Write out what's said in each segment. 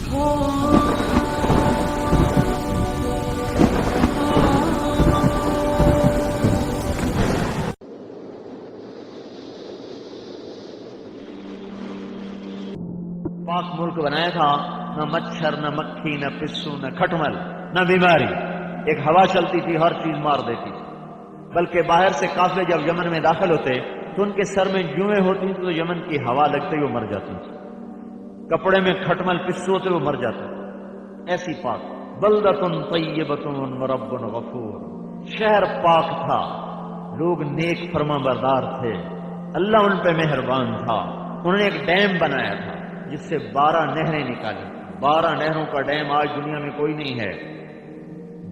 پاک ملک بنایا تھا، نہ مچھر نہ مکھی نہ پسو نہ کھٹمل نہ بیماری، ایک ہوا چلتی تھی ہر چیز مار دیتی تھی، بلکہ باہر سے قافلے جب یمن میں داخل ہوتے تو ان کے سر میں جوئیں ہوتی تھیں تو یمن کی ہوا لگتے ہی وہ مر جاتی تھی، کپڑے میں کھٹمل پسو ہوتے وہ مر جاتے، ایسی پاک بلدۃ طیبۃ ورب غفور، شہر پاک تھا، لوگ نیک فرما بردار تھے، اللہ ان پہ مہربان تھا، انہوں نے ایک ڈیم بنایا تھا جس سے 12 نہریں نکالی، 12 نہروں کا ڈیم آج دنیا میں کوئی نہیں ہے،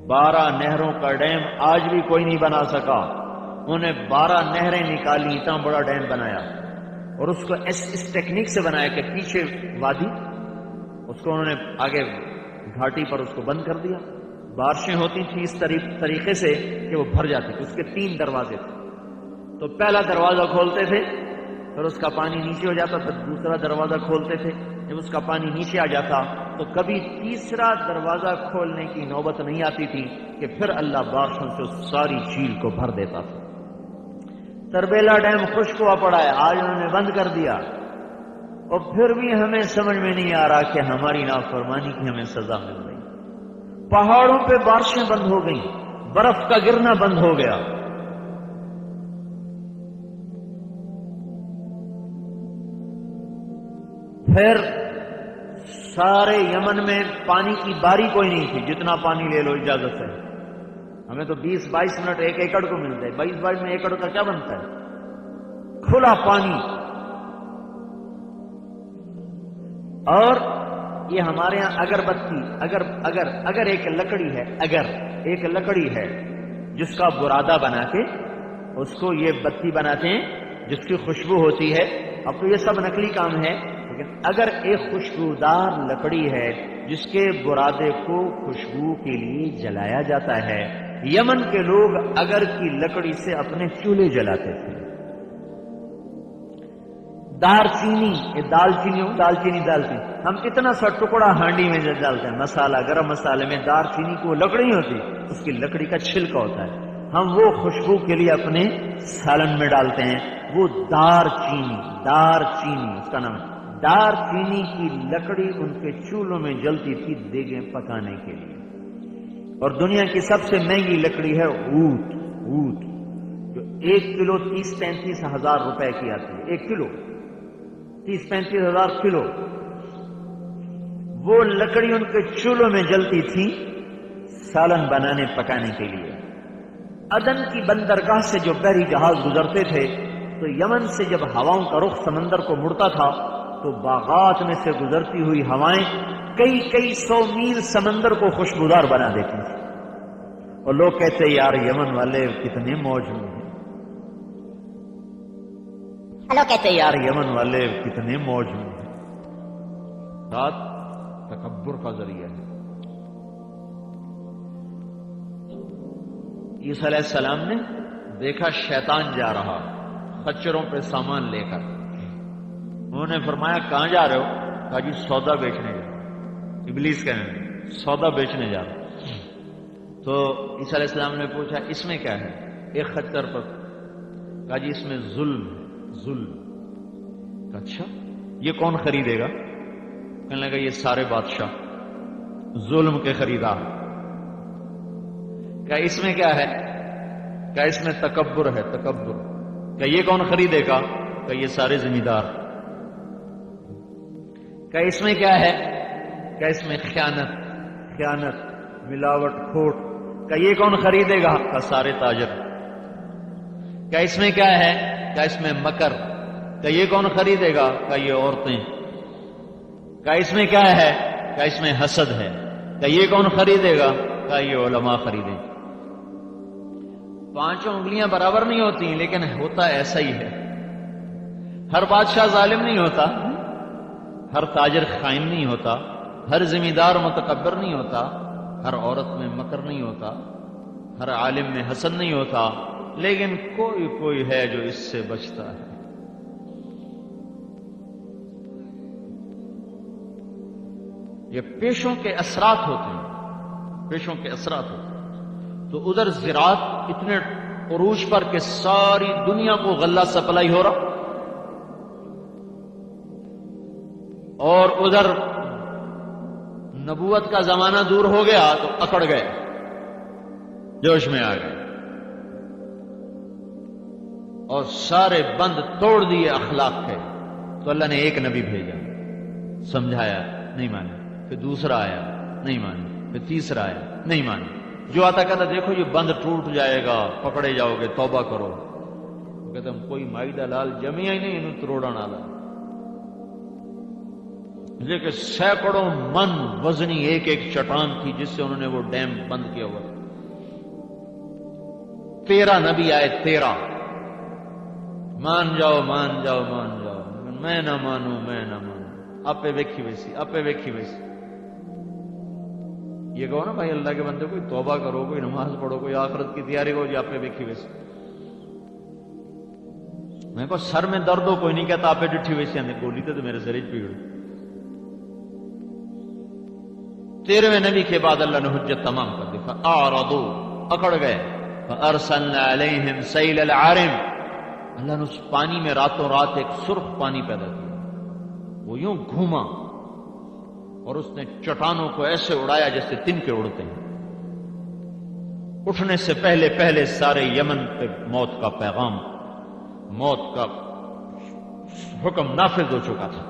12 نہروں کا ڈیم آج بھی کوئی نہیں بنا سکا، انہوں نے 12 نہریں نکالی، اتنا بڑا ڈیم بنایا، اور اس کو اس ٹیکنیک سے بنایا کہ پیچھے وادی، اس کو انہوں نے آگے گھاٹی پر اس کو بند کر دیا، بارشیں ہوتی تھیں اس طریقے سے کہ وہ بھر جاتی تھی، اس کے 3 دروازے تھے، تو پہلا دروازہ کھولتے تھے پھر اس کا پانی نیچے ہو جاتا، پھر دوسرا دروازہ کھولتے تھے، جب اس کا پانی نیچے آ جاتا تو کبھی تیسرا دروازہ کھولنے کی نوبت نہیں آتی تھی کہ پھر اللہ بارشوں سے اس ساری جھیل کو بھر دیتا تھا۔ تربیلا ڈیم خشک ہوا پڑا ہے، آج انہوں نے بند کر دیا، اور پھر بھی ہمیں سمجھ میں نہیں آ رہا کہ ہماری نافرمانی کی ہمیں سزا مل رہی، پہاڑوں پہ بارشیں بند ہو گئیں، برف کا گرنا بند ہو گیا، پھر سارے یمن میں پانی کی باری کوئی نہیں تھی، جتنا پانی لے لو اجازت ہے، ہمیں تو 20-22 منٹ 1 ایکڑ کو ملتا ہے، 22 میں ایکڑ کا کیا بنتا ہے، کھلا پانی، اور یہ ہمارے ہاں اگربتی، اگر ایک لکڑی ہے جس کا برادہ بنا کے اس کو یہ بتی بناتے ہیں جس کی خوشبو ہوتی ہے، اب تو یہ سب نقلی کام ہے، لیکن اگر ایک خوشبودار لکڑی ہے جس کے برادے کو خوشبو کے لیے جلایا جاتا ہے، یمن کے لوگ اگر کی لکڑی سے اپنے چولہے جلاتے تھے، دال چینی ہم اتنا سا ٹکڑا ہانڈی میں ڈالتے ہیں، مسالہ گرم مسالے میں دار چینی کو لکڑی ہوتی، اس کی لکڑی کا چھلکا ہوتا ہے، ہم وہ خوشبو کے لیے اپنے سالن میں ڈالتے ہیں، وہ دار چینی اس کا نام ہے، دار چینی کی لکڑی ان کے چولہوں میں جلتی تھی دیگیں پکانے کے لیے، اور دنیا کی سب سے مہنگی لکڑی ہے اونٹ، جو 1 کلو 30-35 ہزار روپے کی آتی ہے، 1 کلو 30-35 ہزار کلو، وہ لکڑی ان کے چولہوں میں جلتی تھی سالن بنانے پکانے کے لیے۔ عدن کی بندرگاہ سے جو بحری جہاز گزرتے تھے تو یمن سے جب ہواؤں کا رخ سمندر کو مڑتا تھا تو باغات میں سے گزرتی ہوئی ہوائیں کئی 100 میل سمندر کو خوشبودار بنا دیتی تھی، اور لوگ کہتے یار یمن والے کتنے موج میں ہیں، رات تکبر کا ذریعہ ہے۔ عیسیٰ علیہ السلام نے دیکھا شیطان جا رہا خچروں پہ سامان لے کر، انہوں نے فرمایا کہاں جا رہے ہو؟ کہا جی سودا بیچنے جا رہا ہوں، ابلیس کہنے لگا سودا بیچنے جا رہا ہوں، تو عیسیٰ علیہ السلام نے پوچھا اس میں کیا ہے؟ ایک خچر پر، کہا جی اس میں ظلم۔ اچھا یہ کون خریدے گا؟ کہنے لگا یہ سارے بادشاہ ظلم کے خریدار۔ کہا اس میں کیا ہے؟ کہا اس میں تکبر ہے، کہا یہ کون خریدے گا؟ کہا یہ سارے زمیندار۔ کہا اس میں کیا ہے؟ کہا اس میں خیانت، ملاوٹ، کھوٹ۔ کہا یہ کون خریدے گا؟ کہا سارے تاجر۔ کہا اس میں کیا ہے؟ کہا اس میں مکر۔ کہا یہ کون خریدے گا؟ کہا یہ عورتیں۔ کہا اس میں کیا ہے؟ کہا اس میں حسد ہے۔ کہا یہ کون خریدے گا؟ کہا یہ علماء خریدیں۔ 5 انگلیاں برابر نہیں ہوتی لیکن ہوتا ایسا ہی ہے، ہر بادشاہ ظالم نہیں ہوتا، ہر تاجر خائن نہیں ہوتا، ہر زمیندار متکبر نہیں ہوتا، ہر عورت میں مکر نہیں ہوتا، ہر عالم میں حسد نہیں ہوتا، لیکن کوئی ہے جو اس سے بچتا ہے۔ یہ پیشوں کے اثرات ہوتے ہیں، پیشوں کے اثرات ہوتے ہیں۔ تو ادھر زراعت اتنے عروج پر کہ ساری دنیا کو غلہ سپلائی ہو رہا، اور ادھر نبوت کا زمانہ دور ہو گیا تو اکڑ گئے، جوش میں آ گئے اور سارے بند توڑ دیے اخلاق کے۔ تو اللہ نے ایک نبی بھیجا، سمجھایا، نہیں مانے، پھر دوسرا آیا، نہیں مانے، پھر تیسرا آیا، نہیں مانے۔ جو آتا کہتا دیکھو یہ بند ٹوٹ جائے گا، پکڑے جاؤ گے، توبہ کرو۔ کہتا ہم کوئی مائی دلال جمعی ہی نہیں انہوں تروڑا نالا، لیکن سینکڑوں من وزنی ایک ایک چٹان تھی جس سے انہوں نے وہ ڈیم بند کیا ہوا۔ 13 نبی آئے، 13 مان جاؤ مان جاؤ مان جاؤ، میں نہ مانوں میں نہ مانوں، آپ پہ ویکھی ویسی، آپ پہ ویکھی ویسی۔ یہ کہو نا بھائی اللہ کے بندے کوئی توبہ کرو، کوئی نماز پڑھو، کوئی آخرت کی تیاری کرو، جی آپ پہ ویکھی ویسی۔ میں کو سر میں درد ہو کوئی نہیں کہتا آپ پہ ڈٹھی ویسی، آنے گولی تو میرے سر پیڑ۔ 13ویں نبی کے بعد اللہ نے حجت تمام کر دی، فَأَعْرَضُوا، اکڑ گئے، فَأَرْسَلْنَا عَلَيْهِمْ سَيْلَ الْعَارِمِ، اللہ نے اس پانی میں راتوں رات ایک سرخ پانی پیدا کیا، وہ یوں گھوما اور اس نے چٹانوں کو ایسے اڑایا جیسے تنکے اڑتے ہیں۔ اٹھنے سے پہلے پہلے سارے یمن پہ موت کا پیغام، موت کا حکم نافذ ہو چکا تھا۔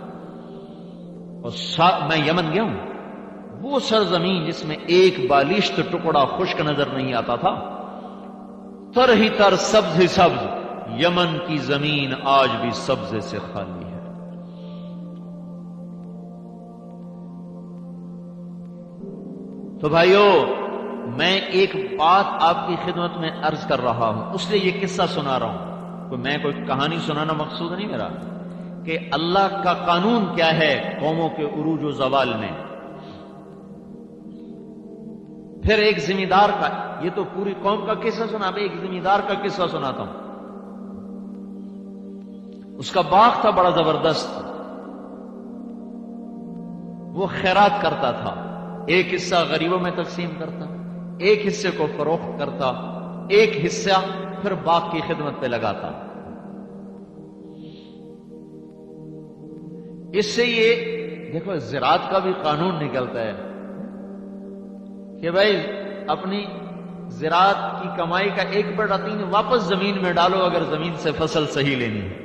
اور میں یمن گیا ہوں، وہ سرزمین جس میں ایک بالشت ٹکڑا خشک نظر نہیں آتا تھا، تر ہی تر سبز ہی سبز، یمن کی زمین آج بھی سبز سے خالی ہے۔ تو بھائیو، میں ایک بات آپ کی خدمت میں عرض کر رہا ہوں، اس لیے یہ قصہ سنا رہا ہوں، میں کوئی کہانی سنانا مقصود نہیں میرا، کہ اللہ کا قانون کیا ہے قوموں کے عروج و زوال میں۔ پھر ایک ذمہ دار کا، یہ تو پوری قوم کا قصہ سنا، اب ایک ذمہ دار کا قصہ سناتا ہوں۔ اس کا باغ تھا بڑا زبردست، وہ خیرات کرتا تھا، ایک حصہ غریبوں میں تقسیم کرتا، ایک حصے کو فروخت کرتا، ایک حصہ پھر باغ کی خدمت پہ لگاتا۔ اس سے یہ دیکھو زراعت کا بھی قانون نکلتا ہے کہ بھائی اپنی زراعت کی کمائی کا 1/3 واپس زمین میں ڈالو اگر زمین سے فصل صحیح لینی ہے۔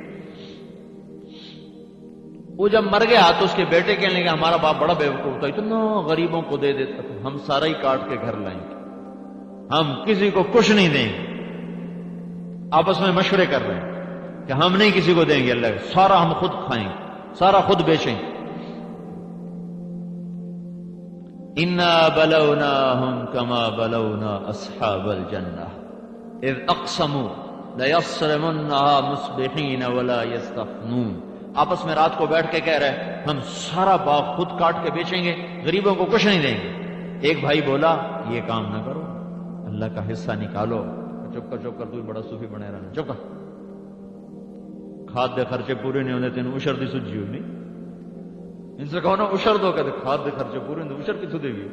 وہ جب مر گیا تو اس کے بیٹے کہنے لگے ہمارا باپ بڑا بیوقوف تھا، اتنا غریبوں کو دے دیتا تھا، ہم سارا ہی کاٹ کے گھر لائیں گے، ہم کسی کو کچھ نہیں دیں گے۔ آپس میں مشورے کر رہے ہیں کہ ہم نہیں کسی کو دیں گے، اللہ سارا ہم خود کھائیں گے، سارا خود بیچیں گے۔ اِنَّا بَلَوْنَاهُمْ كَمَا بَلَوْنَا أَصْحَابَ الْجَنَّةِ إِذْ أَقْسَمُوا لَيَصْرِمُنَّهَا مُصْبِحِينَ وَلَا يَسْتَثْنُونَ۔ آپس میں رات کو بیٹھ کے کہہ رہے ہم سارا باغ خود کاٹ کے بیچیں گے، غریبوں کو کچھ نہیں دیں گے۔ ایک بھائی بولا یہ کام نہ کرو، اللہ کا حصہ نکالو۔ چپ کر تو بڑا صوفی بنے رہنا، چپ کر، کھاد دے خرچے پورے نہیں ہونے تین اشر دی سجی ہو نہیں، ان سے کہو نا اشر دو، کہتے کھاد دے خرچے پورے نہیں، اشر کتوں دے گی؟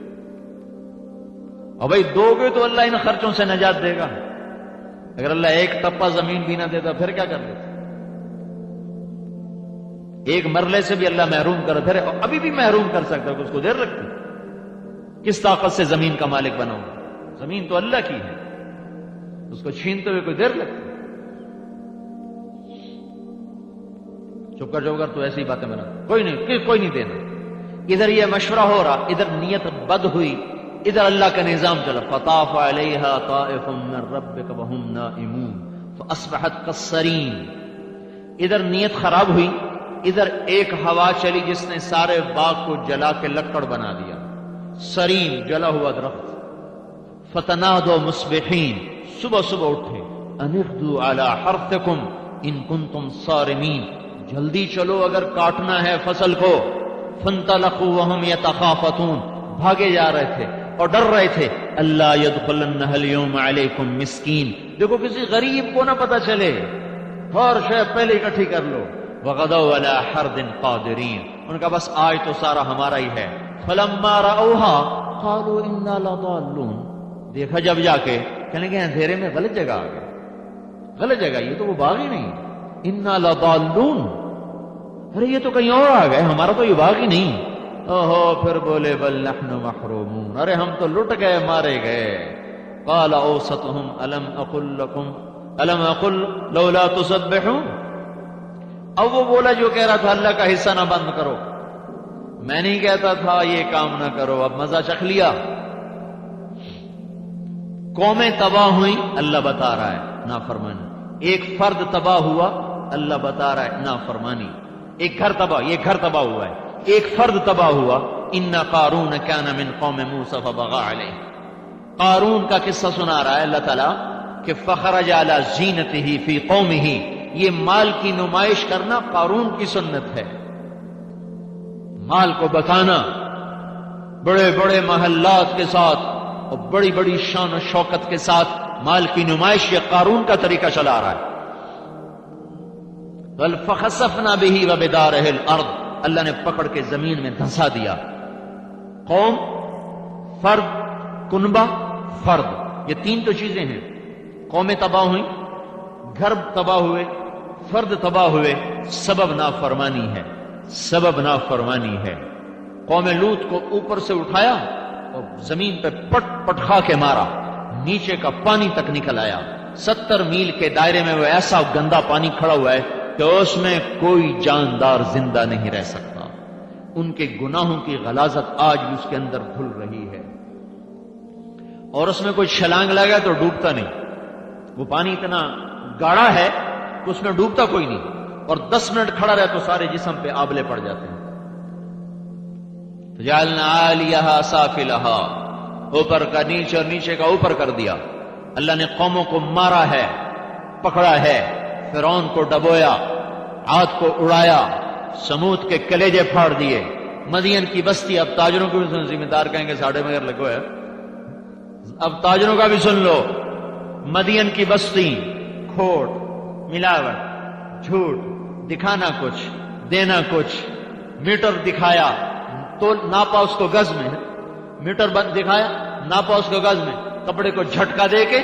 اور بھائی دو گے تو اللہ ان خرچوں سے نجات دے گا، اگر اللہ ایک ٹپا زمین بھی نہ دیتا پھر کیا کر لیتا؟ ایک مرلے سے بھی اللہ محروم کر، پھر ابھی بھی محروم کر سکتا ہے، اس کو دیر لگتی، کس طاقت سے زمین کا مالک بناؤں؟ زمین تو اللہ کی ہے، اس کو چھینتے ہوئے کوئی دیر لگتی؟ چپ کر تو ایسی باتیں بنا، کوئی نہیں دینا۔ ادھر یہ مشورہ ہو رہا، ادھر نیت بد ہوئی، ادھر اللہ کا نظام چلا، فطاف علیہا طائف من ربک وہم نائمون فاصبحت کالصریم۔ ادھر نیت خراب ہوئی، ادھر ایک ہوا چلی جس نے سارے باغ کو جلا کے لکڑ بنا دیا، سریم جلا ہوا درخت۔ فتنادوا مصبحین، صبح اٹھے، ان اغدوا علی حرثکم ان کنتم صارمین، جلدی چلو اگر کاٹنا ہے فصل کو۔ فانطلقوا وهم يتخافتون، بھاگے جا رہے تھے اور ڈر رہے تھے، اللہ يدخلنها اليوم علیکم مسکین، دیکھو کسی غریب کو نہ پتہ چلے، ہر شے پہلے اکٹھی کر لو۔ وغدوا علی حرد قادرین، ان کا بس آج تو سارا ہمارا ہی ہے، فلما رأوها قالوا انا لضالون، دیکھا جب جا کے کہنے کہ اندھیرے میں غلط جگہ آ گئے، غلط جگہ، یہ تو وہ باغ ہی نہیں، انا لضالون، ارے یہ تو کہیں اور آ گئے، ہمارا تو یہ باغ ہی نہیں۔ اوہو، پھر بولے بل نحن محرومون، ارے ہم تو لٹ گئے، مارے گئے۔ قال اوسطهم الم اقل لولا تسبحون، اب وہ بولا جو کہہ رہا تھا اللہ کا حصہ نہ بند کرو، میں نہیں کہتا تھا یہ کام نہ کرو، اب مزہ چکھ لیا۔ قومیں تباہ ہوئیں، اللہ بتا رہا ہے نافرمانی، ایک فرد تباہ ہوا، اللہ بتا رہا ہے نافرمانی، ایک گھر تباہ، یہ گھر تباہ ہوا ہے، ایک فرد تباہ ہوا۔ ان قارون کان من قوم موسیٰ فبغى علیہ، قارون کا قصہ سنا رہا ہے اللہ تعالیٰ کہ فخرج علی زینتہ فی قومہ، یہ مال کی نمائش کرنا قارون کی سنت ہے، مال کو بتانا بڑے بڑے محلات کے ساتھ اور بڑی بڑی شان و شوکت کے ساتھ مال کی نمائش، یہ قارون کا طریقہ چلا رہا ہے۔ بل فخسفنا به وبدارہ الارض، اللہ نے پکڑ کے زمین میں دھنسا دیا۔ قوم، فرد، کنبہ، فرد، یہ تین تو چیزیں ہیں، قومیں تباہ ہوئیں، گھر تباہ ہوئے، فرد تباہ ہوئے، سبب نافرمانی ہے، سبب نافرمانی ہے۔ قوم لوط کو اوپر سے اٹھایا اور زمین پہ پٹ پٹخا کے مارا، نیچے کا پانی تک نکل آیا، 70 میل کے دائرے میں وہ ایسا گندا پانی کھڑا ہوا ہے کہ اس میں کوئی جاندار زندہ نہیں رہ سکتا۔ ان کے گناہوں کی غلاظت آج بھی اس کے اندر گھل رہی ہے، اور اس میں کوئی چھلانگ لگا تو ڈوبتا نہیں، وہ پانی اتنا گاڑا ہے کہ اس میں ڈوبتا کوئی نہیں، اور 10 منٹ کھڑا رہے تو سارے جسم پہ آبلے پڑ جاتے ہیں۔ جعلنا عالیہا سافلہا، اوپر کا نیچے اور نیچے کا اوپر کر دیا۔ اللہ نے قوموں کو مارا ہے، پکڑا ہے، فرعون کو ڈبویا، عاد کو اڑایا، سمود کے کلیجے پھاڑ دیے، مدین کی بستی، اب تاجروں کو بھی ذمہ دار کہیں گے ساڑھے مگر لگو ہے، اب تاجروں کا بھی سن لو، مدین کی بستی، کھوٹ، ملاوٹ، جھوٹ، دکھانا کچھ، دینا کچھ، میٹر دکھایا تو ناپا اس کو گز میں، میٹر بند دکھایا ناپا اس کو گز میں، کپڑے کو جھٹکا دے کے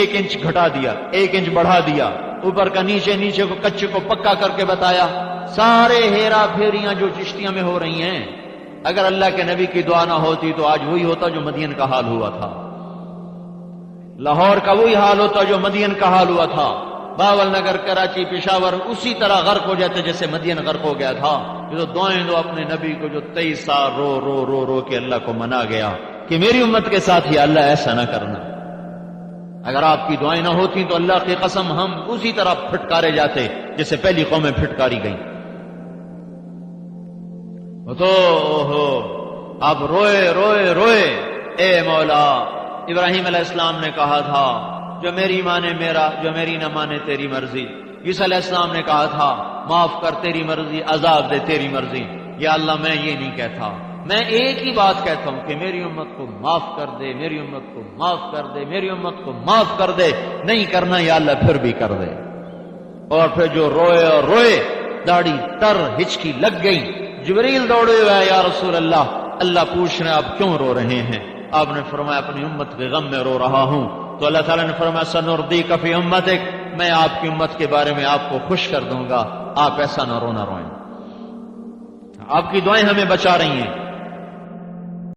1 انچ گھٹا دیا، 1 انچ بڑھا دیا، اوپر کا نیچے، نیچے کو کچے کو پکا کر کے بتایا۔ سارے ہیرا پھیریاں جو چشتیاں میں ہو رہی ہیں، اگر اللہ کے نبی کی دعا نہ ہوتی تو آج وہی ہوتا جو مدین کا حال ہوا تھا، لاہور کا وہی حال ہوتا جو مدین کا حال ہوا تھا، باول نگر، کراچی، پشاور اسی طرح غرق ہو جاتے جیسے مدین غرق ہو گیا تھا۔ یہ تو دعائیں دو اپنے نبی کو جو 23 سال رو رو رو رو کے اللہ کو منا گیا کہ میری امت کے ساتھ ہی اللہ ایسا نہ کرنا، اگر آپ کی دعائیں نہ ہوتی تو اللہ کی قسم ہم اسی طرح پھٹکارے جاتے جیسے پہلی قومیں پھٹکاری گئیں۔ تو اب روئے روئے روئے، اے مولا، ابراہیم علیہ السلام نے کہا تھا جو میری مانے میرا، جو میری نہ مانے تیری مرضی۔ عیسیٰ علیہ السلام نے کہا تھا معاف کر تیری مرضی، عذاب دے تیری مرضی۔ یا اللہ میں یہ نہیں کہتا، میں ایک ہی بات کہتا ہوں کہ میری امت کو معاف کر دے، میری امت کو معاف کر دے، میری امت کو معاف کر دے، نہیں کرنا یا اللہ پھر بھی کر دے۔ اور پھر جو روئے اور روئے، داڑھی تر ہچکی لگ گئی، جبریل دوڑے ہوئے یا رسول اللہ، اللہ پوچھ رہے آپ کیوں رو رہے ہیں؟ آپ نے فرمایا اپنی امت کے غم میں رو رہا ہوں۔ تو اللہ تعالیٰ نے فرمایا سنردیک فی امتک، میں آپ کی امت کے بارے میں آپ کو خوش کر دوں گا، آپ ایسا نہ رونا روئیں، آپ کی دعائیں ہمیں بچا رہی ہیں۔